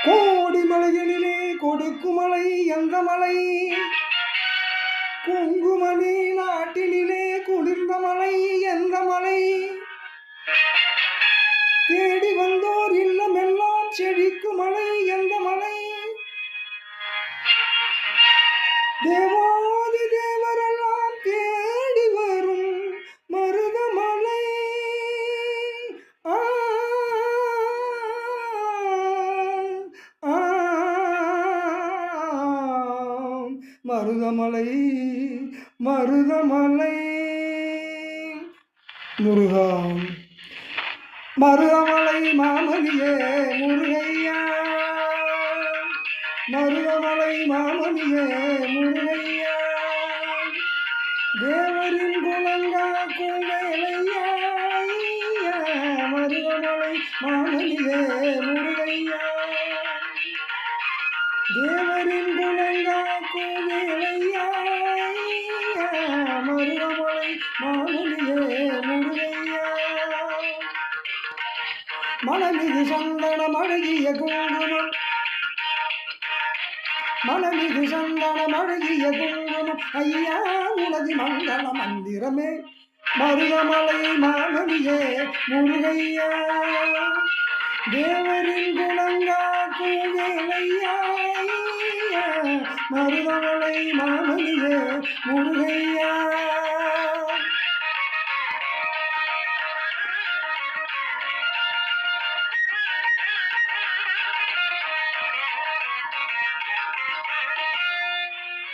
கோடி மலைகளிலே கொடுக்குமலை எந்த மலை? குங்குமணி நாட்டினிலே குளிர்ந்த மலை எந்த மலை? தேடி வந்தோர் இல்லமெல்லாம் செழிக்கு மலை எந்த மலை? தேவாதி தேவரெல்லாம் தேடி வரும் மருதமலை. மருதமலை மருதமலை முருகா. மருதமலை மாமணியே முருகையா. மருதமலை மாமணியே முருகையா. தேவரின் குலங்காக்கும் வேலையா. மருதமலை மாமணியே முருகையா. தேவரின் குலங்காக்கும் வேலையா. மருதமலை மாமணியே முருகையா. மனமிகு சந்தனம் அழகிய குங்குமம். மனமிகு சந்தனம் அழகிய குங்குமம். ஐயா உனது மங்கள மந்திரமே மருதமலை மாமணியே முருகையா. தேவரின் குலங்காக்கும் வேலையா. மருதமலை மாமணியே முருகையா.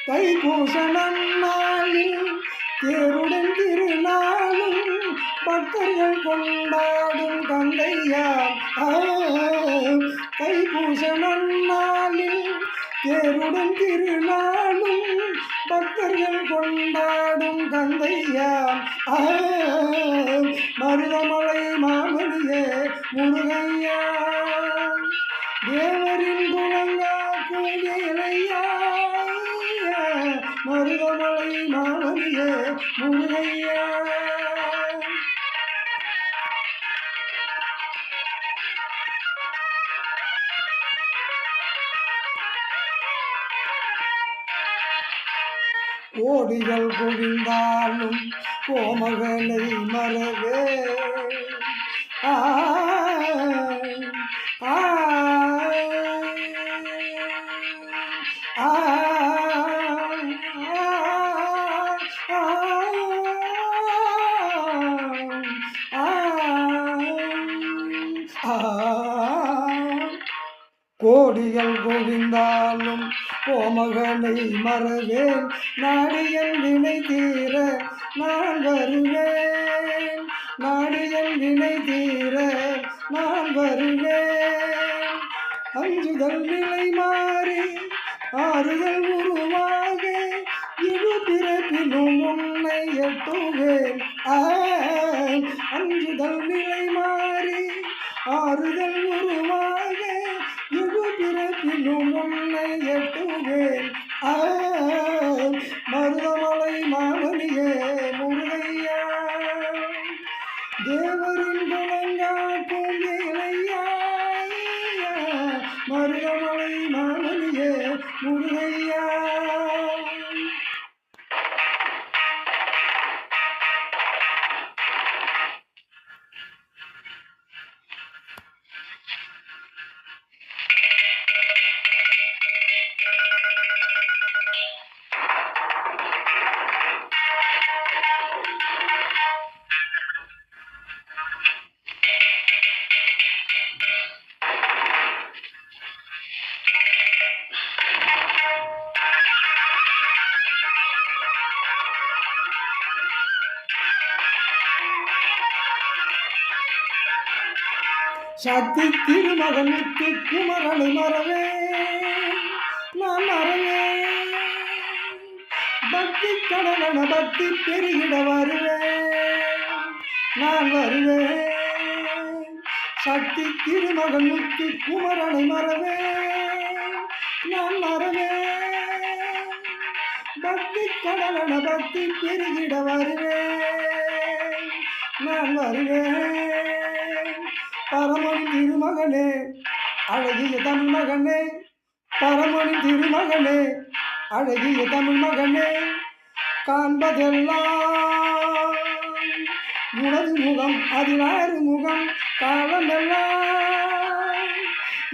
தைப்பூச நன்னாளில் தேருடன் திருநாளும் பக்தர்கள் கொண்டாடும் கந்தையா. தைப்பூச நன்னாளில் தேருடன் திருநாளும் பக்தர்கள் கொண்டாடும் கந்தையா. மருதமலை மாமணியே முருகையா. தேவரின் குலங்காக்கும் வேலையா. மருதமலை மாமணியே முருகையா. கோடிகள் குவிந்தாலும் கோமகளை மறவே. ஆ ஆ ஆ கோடிகள் குவிந்தாலும் கோமகனை மறவேன். நாடியன் வினை தீர நான் வருவேன். நாடியன் வினை தீர நான் வருவேன். அஞ்சுதல் நிலை மாறி ஆறுதல் உருவாக இரு பிறப்பிலும் உன்னை எட்டுவேன். அஞ்சுதல் நிலை மாறி ஆறுதல் உருவாக இரு பிறப்பிலும் உன்னை எட்டுவேன். மருதமலை மாமணியே முருகையா. தேவரின் குலங்காக்கும் வேலையா. மருதமலை மாமணியே முருகையா. சக்தி திருமகனுக்கு குமரனை மறவே நான் மறவேன். பக்தி கடலன பக்தி பெருகிட வருவேன் நான் வருவேன். சக்தி திருமகனுக்கு குமரனை மறவே நான் மறவேன். பக்தி கடலன பக்தி பெருகிட வருவேன் நான் வருவேன். பரமன் திருமகனே அழகிய தமிழ் மகனே பரமனின் திருமகனே அழகிய தமிழ் மகனே காண்பதெல்லாம் உனது முகம் அதிலாறு முகம் காலமெல்லாம்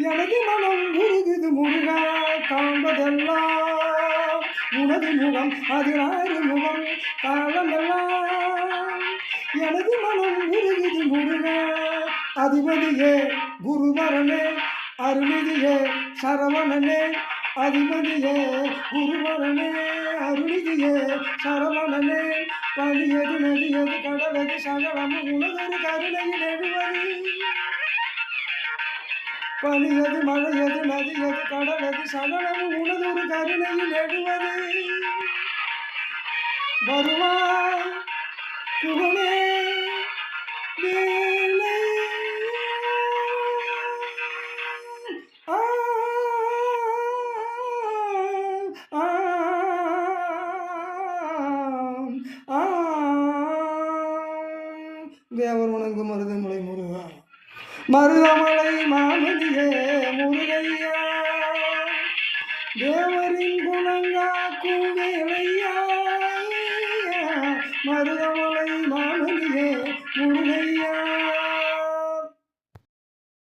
எனது மனம் உருகுது முருகா காண்பதெல்லாம் உனது முகம் அதிலாறு முகம் காலமெல்லாம் எனது மனம் உருகுது முருகா அதிபதியே குருவரனே அருளிதியே சரவணனே அதிபதியே குருவரனே அருளிதியே சரவணனே பனியது நதியது கடலது சகலமும் உனதொரு கருணையில் எழுவது பனியது மழையது நதியது கடலது சகலமும் உனதொரு கருணையில் எழுவது வருவாய் புகழே வேலை தேவர் வணங்கு மருதமலை முருகா மருதமலை மாமதியே முருகையா தேவரின் குணங்காக்கும் வேலையா மருதமலை